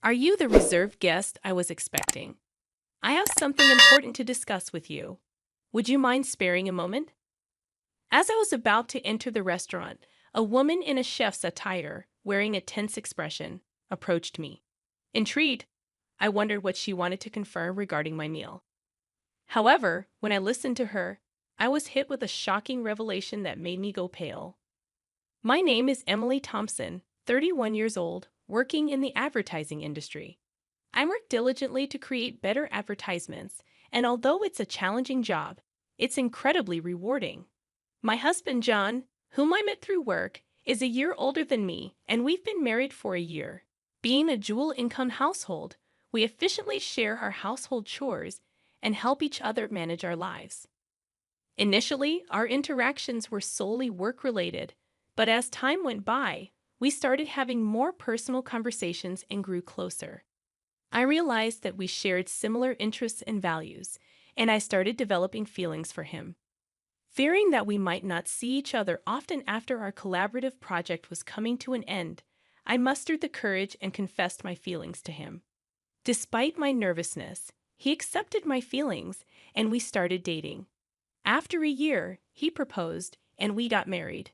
Are you the reserved guest I was expecting? I have something important to discuss with you. Would you mind sparing a moment? As I was about to enter the restaurant, a woman in a chef's attire, wearing a tense expression, approached me. Intrigued, I wondered what she wanted to confirm regarding my meal. However, when I listened to her, I was hit with a shocking revelation that made me go pale. My name is Emily Thompson, 31 years old, working in the advertising industry. I work diligently to create better advertisements, and although it's a challenging job, it's incredibly rewarding. My husband, John, whom I met through work, is a year older than me, and we've been married for a year. Being a dual income household, we efficiently share our household chores and help each other manage our lives. Initially, our interactions were solely work related, but as time went by, we started having more personal conversations and grew closer. I realized that we shared similar interests and values, and I started developing feelings for him. Fearing that we might not see each other often after our collaborative project was coming to an end, I mustered the courage and confessed my feelings to him. Despite my nervousness, he accepted my feelings, and we started dating. After a year, he proposed, and we got married.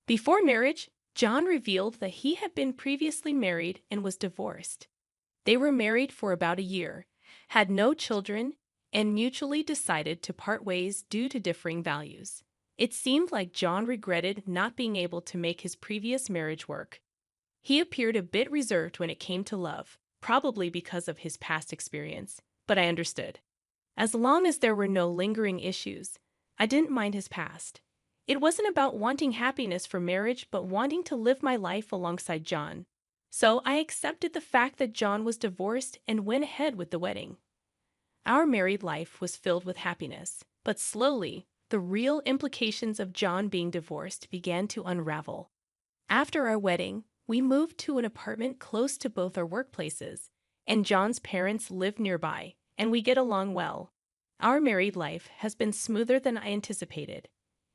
Before marriage, John revealed that he had been previously married and was divorced. They were married for about a year, had no children, and mutually decided to part ways due to differing values. It seemed like John regretted not being able to make his previous marriage work. He appeared a bit reserved when it came to love, probably because of his past experience, but I understood. As long as there were no lingering issues, I didn't mind his past. It wasn't about wanting happiness for marriage, but wanting to live my life alongside John. So I accepted the fact that John was divorced and went ahead with the wedding. Our married life was filled with happiness, but slowly, the real implications of John being divorced began to unravel. After our wedding, we moved to an apartment close to both our workplaces, and John's parents live nearby, and we get along well. Our married life has been smoother than I anticipated.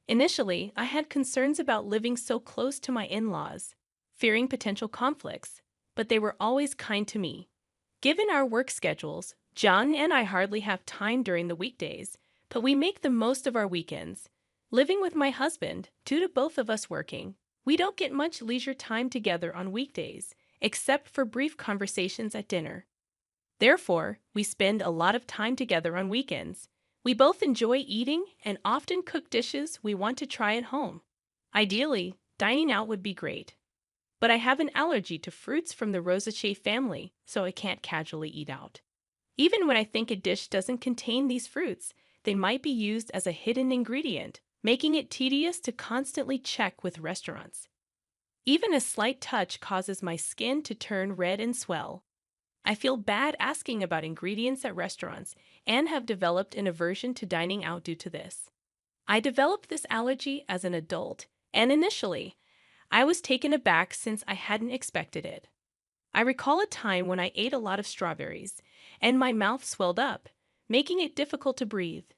Initially, I had concerns about living so close to my in-laws, fearing potential conflicts, but they were always kind to me. Given our work schedules, John and I hardly have time during the weekdays, but we make the most of our weekends. Living with my husband, due to both of us working, we don't get much leisure time together on weekdays, except for brief conversations at dinner. Therefore, we spend a lot of time together on weekends. We both enjoy eating and often cook dishes we want to try at home. Ideally, dining out would be great. But I have an allergy to fruits from the Rosaceae family, so I can't casually eat out. Even when I think a dish doesn't contain these fruits, they might be used as a hidden ingredient, making it tedious to constantly check with restaurants. Even a slight touch causes my skin to turn red and swell. I feel bad asking about ingredients at restaurants and have developed an aversion to dining out due to this. I developed this allergy as an adult, and initially, I was taken aback since I hadn't expected it. I recall a time when I ate a lot of strawberries, and my mouth swelled up, making it difficult to breathe.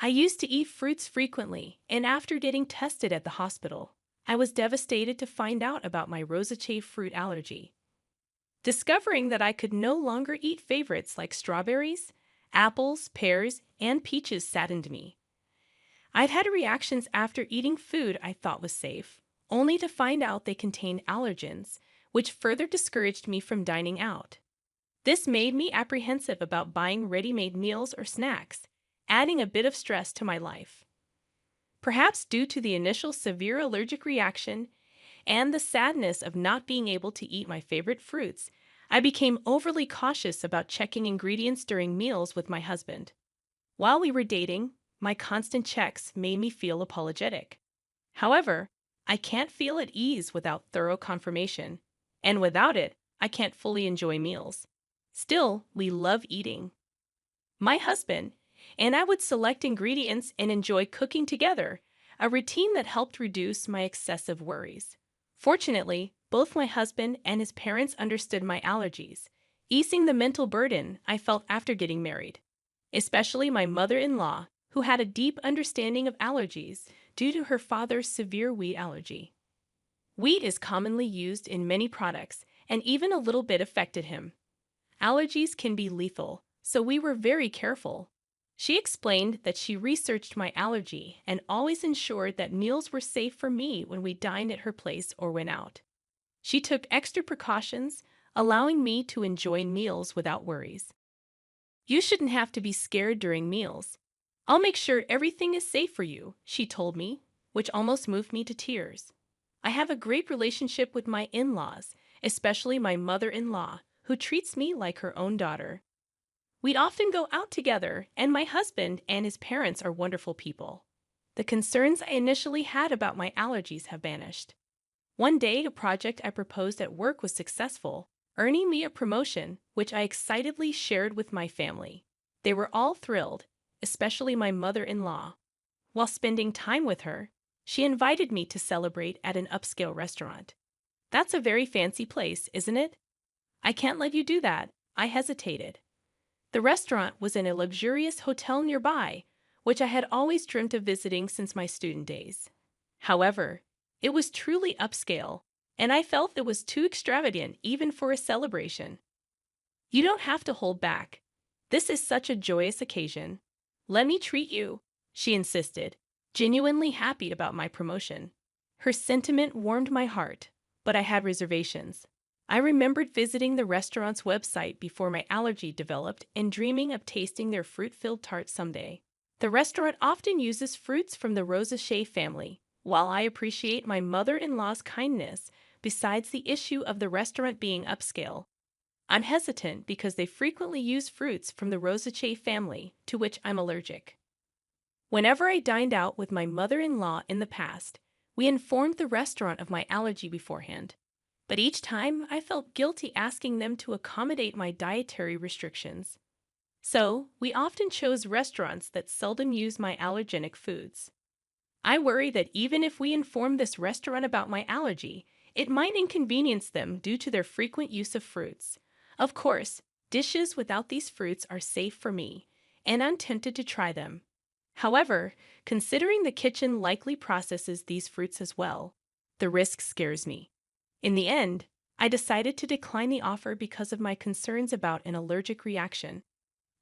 I used to eat fruits frequently, and after getting tested at the hospital, I was devastated to find out about my Rosaceae fruit allergy. Discovering that I could no longer eat favorites like strawberries, apples, pears, and peaches saddened me. I'd had reactions after eating food I thought was safe, only to find out they contained allergens, which further discouraged me from dining out. This made me apprehensive about buying ready-made meals or snacks, adding a bit of stress to my life. Perhaps due to the initial severe allergic reaction and the sadness of not being able to eat my favorite fruits, I became overly cautious about checking ingredients during meals with my husband. While we were dating, my constant checks made me feel apologetic. However, I can't feel at ease without thorough confirmation, and without it, I can't fully enjoy meals. Still, we love eating. My husband and I would select ingredients and enjoy cooking together, a routine that helped reduce my excessive worries. Fortunately, both my husband and his parents understood my allergies, easing the mental burden I felt after getting married. Especially my mother-in-law, who had a deep understanding of allergies due to her father's severe wheat allergy. Wheat is commonly used in many products, and even a little bit affected him. Allergies can be lethal, so we were very careful. She explained that she researched my allergy and always ensured that meals were safe for me when we dined at her place or went out. She took extra precautions, allowing me to enjoy meals without worries. You shouldn't have to be scared during meals. I'll make sure everything is safe for you, she told me, which almost moved me to tears. I have a great relationship with my in-laws, especially my mother-in-law, who treats me like her own daughter. We'd often go out together, and my husband and his parents are wonderful people. The concerns I initially had about my allergies have vanished. One day, a project I proposed at work was successful, earning me a promotion, which I excitedly shared with my family. They were all thrilled, especially my mother-in-law. While spending time with her, she invited me to celebrate at an upscale restaurant. That's a very fancy place, isn't it? I can't let you do that, I hesitated. The restaurant was in a luxurious hotel nearby, which I had always dreamt of visiting since my student days. However, it was truly upscale, and I felt it was too extravagant even for a celebration. You don't have to hold back. This is such a joyous occasion. Let me treat you, she insisted, genuinely happy about my promotion. Her sentiment warmed my heart, but I had reservations. I remembered visiting the restaurant's website before my allergy developed and dreaming of tasting their fruit-filled tart someday. The restaurant often uses fruits from the Rosacea family. While I appreciate my mother-in-law's kindness, besides the issue of the restaurant being upscale, I'm hesitant because they frequently use fruits from the Rosacea family, to which I'm allergic. Whenever I dined out with my mother-in-law in the past, we informed the restaurant of my allergy beforehand. But each time I felt guilty asking them to accommodate my dietary restrictions. So, we often chose restaurants that seldom use my allergenic foods. I worry that even if we inform this restaurant about my allergy, it might inconvenience them due to their frequent use of fruits. Of course, dishes without these fruits are safe for me, and I'm tempted to try them. However, considering the kitchen likely processes these fruits as well, the risk scares me. In the end, I decided to decline the offer because of my concerns about an allergic reaction.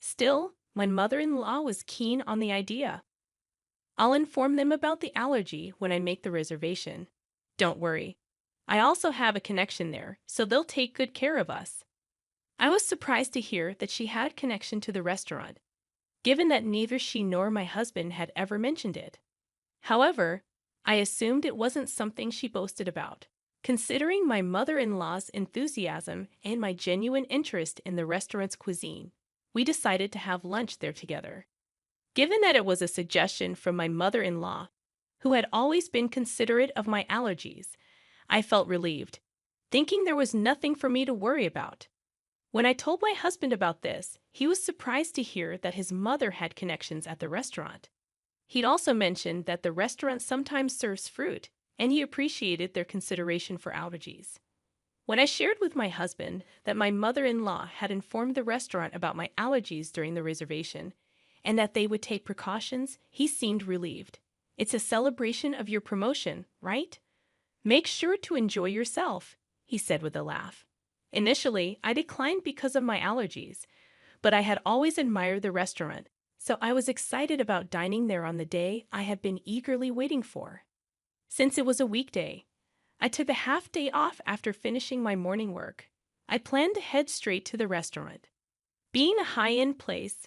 Still, my mother-in-law was keen on the idea. I'll inform them about the allergy when I make the reservation. Don't worry. I also have a connection there, so they'll take good care of us. I was surprised to hear that she had connection to the restaurant, given that neither she nor my husband had ever mentioned it. However, I assumed it wasn't something she boasted about. Considering my mother-in-law's enthusiasm and my genuine interest in the restaurant's cuisine, we decided to have lunch there together. Given that it was a suggestion from my mother-in-law, who had always been considerate of my allergies, I felt relieved, thinking there was nothing for me to worry about. When I told my husband about this, he was surprised to hear that his mother had connections at the restaurant. He'd also mentioned that the restaurant sometimes serves fruit, and he appreciated their consideration for allergies. When I shared with my husband that my mother-in-law had informed the restaurant about my allergies during the reservation, and that they would take precautions, he seemed relieved. It's a celebration of your promotion, right? Make sure to enjoy yourself, he said with a laugh. Initially, I declined because of my allergies, but I had always admired the restaurant, so I was excited about dining there on the day I had been eagerly waiting for. Since it was a weekday, I took a half day off after finishing my morning work. I planned to head straight to the restaurant. Being a high-end place,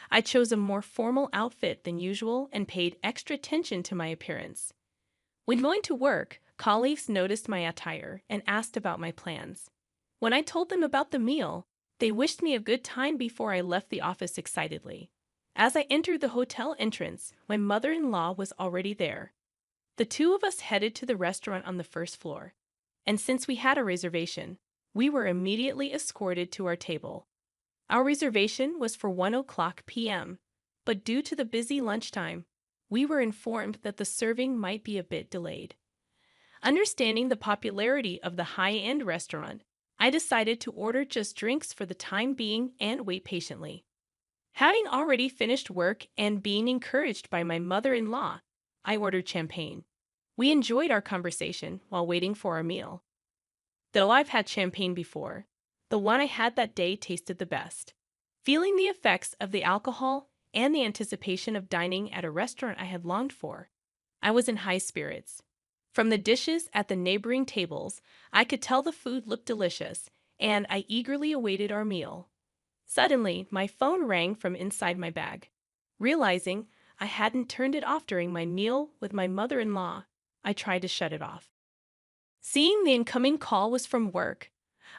I chose a more formal outfit than usual and paid extra attention to my appearance. When going to work, colleagues noticed my attire and asked about my plans. When I told them about the meal, they wished me a good time before I left the office excitedly. As I entered the hotel entrance, my mother-in-law was already there. The two of us headed to the restaurant on the first floor, and since we had a reservation, we were immediately escorted to our table. Our reservation was for 1:00 p.m., but due to the busy lunchtime, we were informed that the serving might be a bit delayed. Understanding the popularity of the high-end restaurant, I decided to order just drinks for the time being and wait patiently. Having already finished work and being encouraged by my mother-in-law, I ordered champagne. We enjoyed our conversation while waiting for our meal. Though I've had champagne before, The one I had that day tasted the best. Feeling the effects of the alcohol and the anticipation of dining at a restaurant I had longed for, I was in high spirits. From the dishes at the neighboring tables, I could tell the food looked delicious, and I eagerly awaited our meal. Suddenly, my phone rang from inside my bag. Realizing I hadn't turned it off during my meal with my mother-in-law, I tried to shut it off. Seeing the incoming call was from work,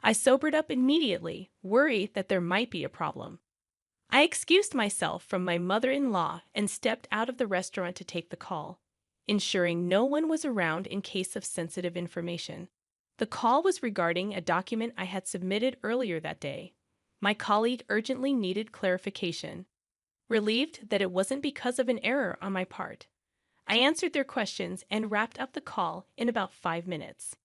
I sobered up immediately, worried that there might be a problem. I excused myself from my mother-in-law and stepped out of the restaurant to take the call, ensuring no one was around in case of sensitive information. The call was regarding a document I had submitted earlier that day. My colleague urgently needed clarification. Relieved that it wasn't because of an error on my part, I answered their questions and wrapped up the call in about 5 minutes.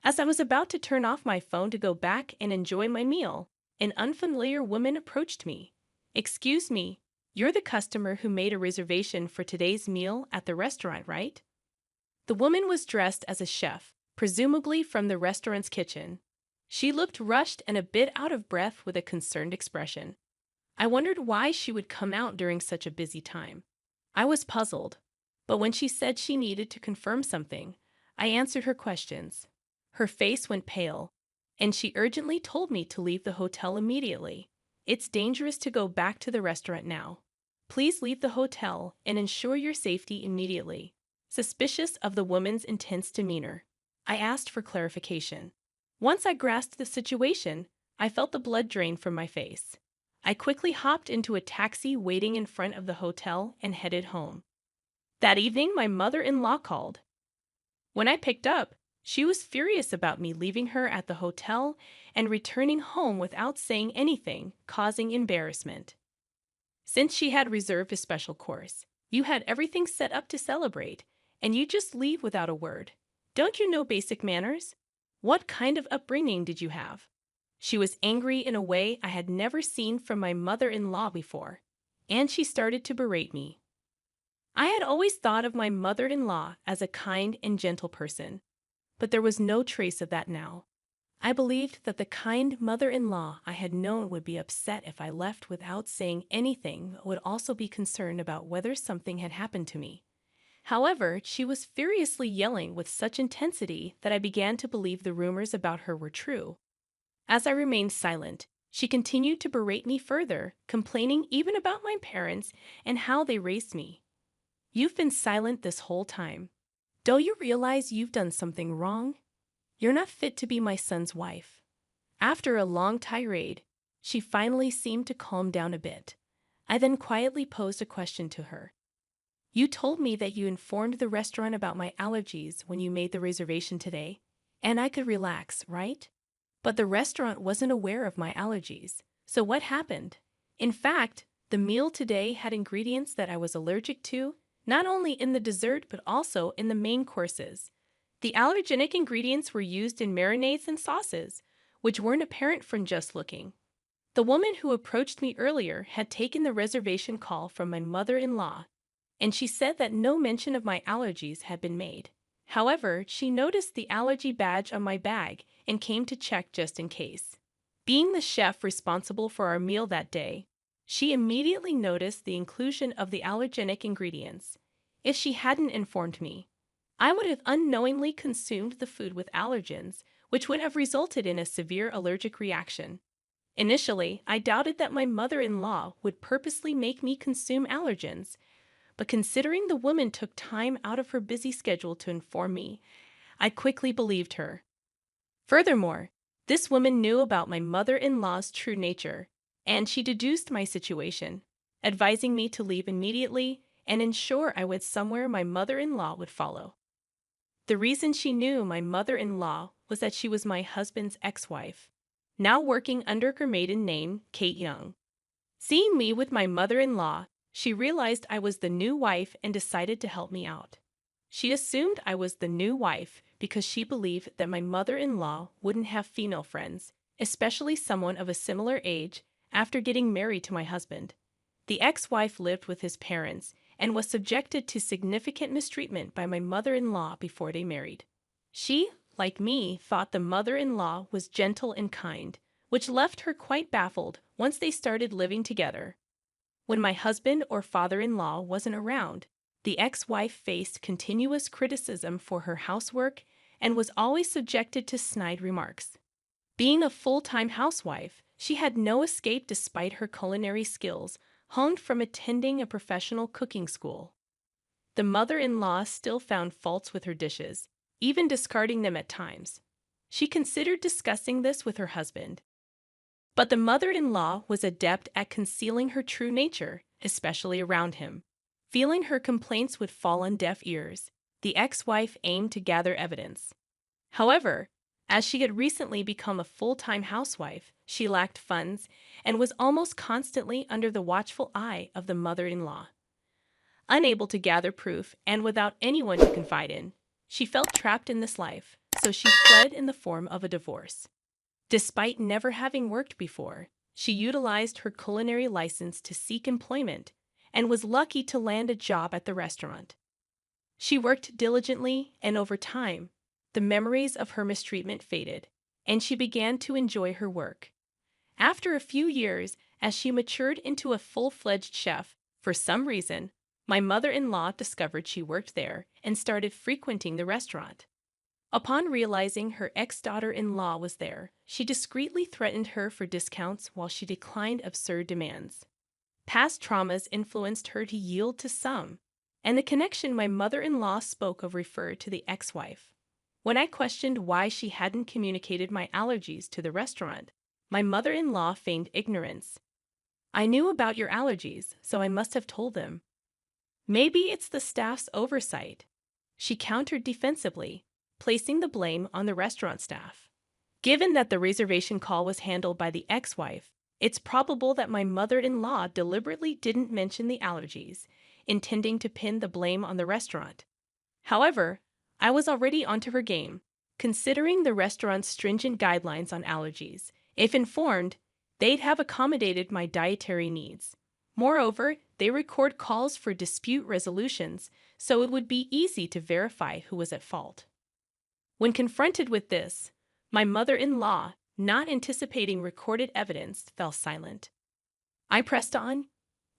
As I was about to turn off my phone to go back and enjoy my meal, an unfamiliar woman approached me. "Excuse me, you're the customer who made a reservation for today's meal at the restaurant, right?" The woman was dressed as a chef, presumably from the restaurant's kitchen. She looked rushed and a bit out of breath with a concerned expression. I wondered why she would come out during such a busy time. I was puzzled, but when she said she needed to confirm something, I answered her questions. Her face went pale, and she urgently told me to leave the hotel immediately. "It's dangerous to go back to the restaurant now. Please leave the hotel and ensure your safety immediately." Suspicious of the woman's intense demeanor, I asked for clarification. Once I grasped the situation, I felt the blood drain from my face. I quickly hopped into a taxi waiting in front of the hotel and headed home. That evening, my mother-in-law called. When I picked up, she was furious about me leaving her at the hotel and returning home without saying anything, causing embarrassment. "Since she had reserved a special course, you had everything set up to celebrate, and you just leave without a word. Don't you know basic manners? What kind of upbringing did you have?" She was angry in a way I had never seen from my mother-in-law before, and she started to berate me. I had always thought of my mother-in-law as a kind and gentle person, but there was no trace of that now. I believed that the kind mother-in-law I had known would be upset if I left without saying anything, but would also be concerned about whether something had happened to me. However, she was furiously yelling with such intensity that I began to believe the rumors about her were true. As I remained silent, she continued to berate me further, complaining even about my parents and how they raised me. "You've been silent this whole time. Don't you realize you've done something wrong? You're not fit to be my son's wife." After a long tirade, she finally seemed to calm down a bit. I then quietly posed a question to her. "You told me that you informed the restaurant about my allergies when you made the reservation today, and I could relax, right? But the restaurant wasn't aware of my allergies. So what happened? In fact, the meal today had ingredients that I was allergic to, not only in the dessert but also in the main courses. The allergenic ingredients were used in marinades and sauces, which weren't apparent from just looking." The woman who approached me earlier had taken the reservation call from my mother-in-law, and she said that no mention of my allergies had been made. However, she noticed the allergy badge on my bag and came to check just in case. Being the chef responsible for our meal that day, she immediately noticed the inclusion of the allergenic ingredients. If she hadn't informed me, I would have unknowingly consumed the food with allergens, which would have resulted in a severe allergic reaction. Initially, I doubted that my mother-in-law would purposely make me consume allergens, but considering the woman took time out of her busy schedule to inform me, I quickly believed her. Furthermore, this woman knew about my mother-in-law's true nature, and she deduced my situation, advising me to leave immediately and ensure I went somewhere my mother-in-law would follow. The reason she knew my mother-in-law was that she was my husband's ex-wife, now working under her maiden name, Kate Young. Seeing me with my mother-in-law, she realized I was the new wife and decided to help me out. She assumed I was the new wife because she believed that my mother-in-law wouldn't have female friends, especially someone of a similar age, after getting married to my husband. The ex-wife lived with his parents and was subjected to significant mistreatment by my mother-in-law before they married. She, like me, thought the mother-in-law was gentle and kind, which left her quite baffled once they started living together. When my husband or father-in-law wasn't around, the ex-wife faced continuous criticism for her housework and was always subjected to snide remarks. Being a full-time housewife, she had no escape despite her culinary skills, honed from attending a professional cooking school. The mother-in-law still found faults with her dishes, even discarding them at times. She considered discussing this with her husband. But the mother-in-law was adept at concealing her true nature, especially around him. Feeling her complaints would fall on deaf ears, the ex-wife aimed to gather evidence. However, as she had recently become a full-time housewife, she lacked funds and was almost constantly under the watchful eye of the mother-in-law. Unable to gather proof and without anyone to confide in, she felt trapped in this life, so she fled in the form of a divorce. Despite never having worked before, she utilized her culinary license to seek employment and was lucky to land a job at the restaurant. She worked diligently, and over time, the memories of her mistreatment faded, and she began to enjoy her work. After a few years, as she matured into a full-fledged chef, for some reason, my mother-in-law discovered she worked there and started frequenting the restaurant. Upon realizing her ex-daughter-in-law was there, she discreetly threatened her for discounts while she declined absurd demands. Past traumas influenced her to yield to some, and the connection my mother-in-law spoke of referred to the ex-wife. When I questioned why she hadn't communicated my allergies to the restaurant, my mother-in-law feigned ignorance. "I knew about your allergies, so I must have told them." "Maybe it's the staff's oversight," she countered defensively, placing the blame on the restaurant staff. Given that the reservation call was handled by the ex-wife, it's probable that my mother-in-law deliberately didn't mention the allergies, intending to pin the blame on the restaurant. However, I was already onto her game, considering the restaurant's stringent guidelines on allergies. If informed, they'd have accommodated my dietary needs. Moreover, they record calls for dispute resolutions, so it would be easy to verify who was at fault. When confronted with this, my mother-in-law, not anticipating recorded evidence, fell silent. I pressed on.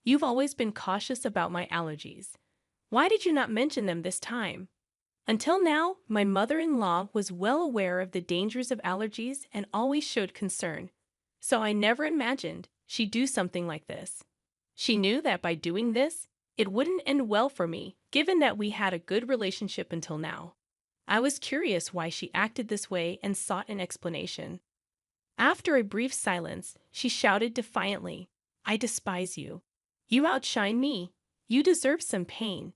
"You've always been cautious about my allergies. Why did you not mention them this time?" Until now, my mother-in-law was well aware of the dangers of allergies and always showed concern, so I never imagined she'd do something like this. She knew that by doing this, it wouldn't end well for me, given that we had a good relationship until now. I was curious why she acted this way and sought an explanation. After a brief silence, she shouted defiantly, "I despise you. You outshine me. You deserve some pain."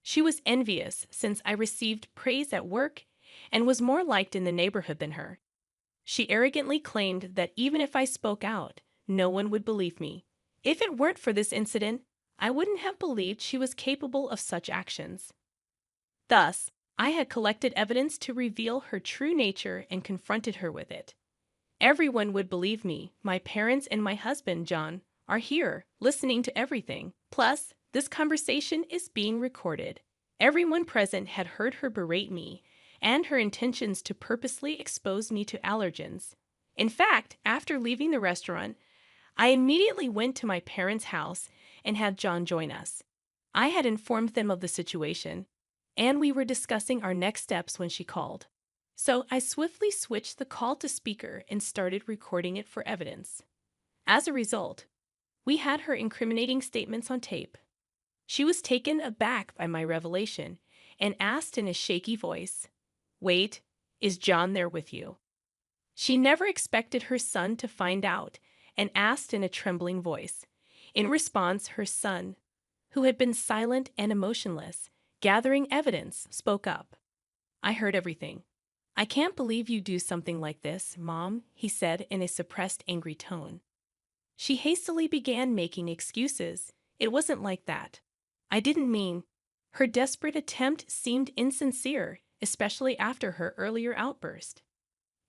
She was envious since I received praise at work and was more liked in the neighborhood than her. She arrogantly claimed that even if I spoke out, no one would believe me. If it weren't for this incident, I wouldn't have believed she was capable of such actions. Thus, I had collected evidence to reveal her true nature and confronted her with it. Everyone would believe me. My parents and my husband, John, are here, listening to everything. Plus, this conversation is being recorded. Everyone present had heard her berate me and her intentions to purposely expose me to allergens. In fact, after leaving the restaurant, I immediately went to my parents' house and had John join us. I had informed them of the situation, and we were discussing our next steps when she called. So I swiftly switched the call to speaker and started recording it for evidence. As a result, we had her incriminating statements on tape. She was taken aback by my revelation and asked in a shaky voice, "Wait, is John there with you?" She never expected her son to find out and asked in a trembling voice. In response, her son, who had been silent and emotionless, gathering evidence, spoke up. "I heard everything. I can't believe you do something like this, Mom," he said in a suppressed, angry tone. She hastily began making excuses. "It wasn't like that. I didn't mean." Her desperate attempt seemed insincere, especially after her earlier outburst.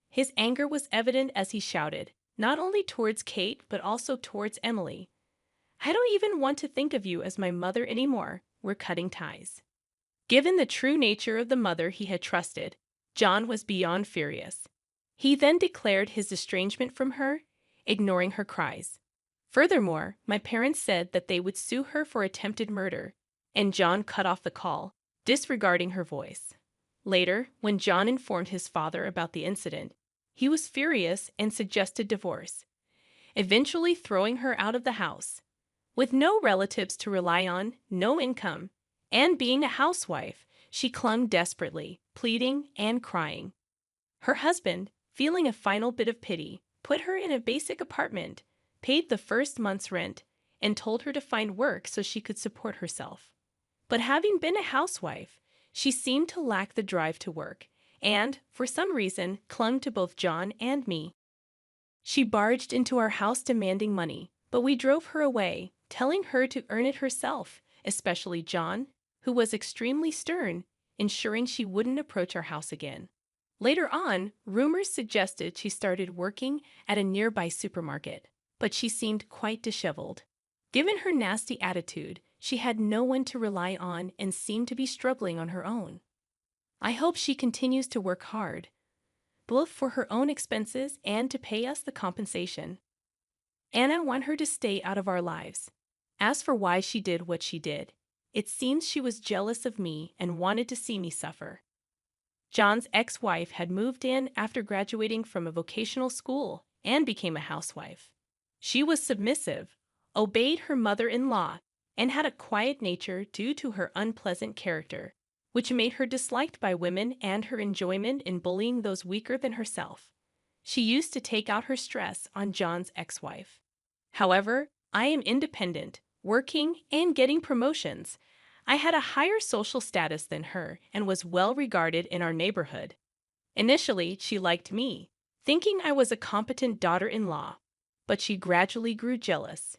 His anger was evident as he shouted, not only towards Kate, but also towards Emily. "I don't even want to think of you as my mother anymore. We're cutting ties." Given the true nature of the mother he had trusted, John was beyond furious. He then declared his estrangement from her, ignoring her cries. Furthermore, my parents said that they would sue her for attempted murder, and John cut off the call, disregarding her voice. Later, when John informed his father about the incident, he was furious and suggested divorce, eventually throwing her out of the house. With no relatives to rely on, no income, and being a housewife, she clung desperately, pleading and crying. Her husband, feeling a final bit of pity, put her in a basic apartment, paid the first month's rent, and told her to find work so she could support herself. But having been a housewife, she seemed to lack the drive to work, and, for some reason, clung to both John and me. She barged into our house demanding money, but we drove her away, telling her to earn it herself, especially John, who was extremely stern, ensuring she wouldn't approach our house again. Later on, rumors suggested she started working at a nearby supermarket, but she seemed quite disheveled. Given her nasty attitude, she had no one to rely on and seemed to be struggling on her own. I hope she continues to work hard, both for her own expenses and to pay us the compensation. And I want her to stay out of our lives. As for why she did what she did, it seems she was jealous of me and wanted to see me suffer. John's ex-wife had moved in after graduating from a vocational school and became a housewife. She was submissive, obeyed her mother-in-law, and had a quiet nature due to her unpleasant character, which made her disliked by women and her enjoyment in bullying those weaker than herself. She used to take out her stress on John's ex-wife. However, I am independent, working, and getting promotions. I had a higher social status than her and was well regarded in our neighborhood. Initially, she liked me, thinking I was a competent daughter-in-law, but she gradually grew jealous.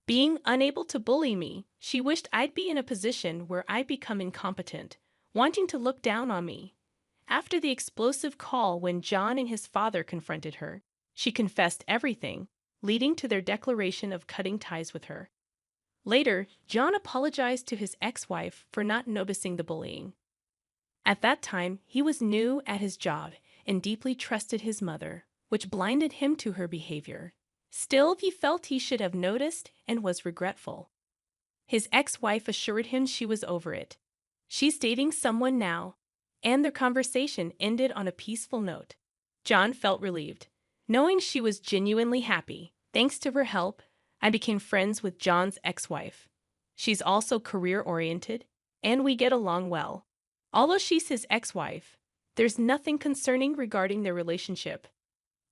Being unable to bully me, she wished I'd be in a position where I become incompetent, wanting to look down on me. After the explosive call when John and his father confronted her, she confessed everything, leading to their declaration of cutting ties with her. Later, John apologized to his ex-wife for not noticing the bullying. At that time, he was new at his job and deeply trusted his mother, which blinded him to her behavior. Still, he felt he should have noticed and was regretful. His ex-wife assured him she was over it. She's dating someone now, and their conversation ended on a peaceful note. John felt relieved, knowing she was genuinely happy. Thanks to her help, I became friends with John's ex-wife. She's also career-oriented, and we get along well. Although she's his ex-wife, there's nothing concerning regarding their relationship,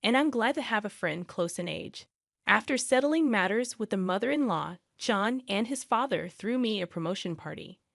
and I'm glad to have a friend close in age. After settling matters with the mother-in-law, John and his father threw me a promotion party,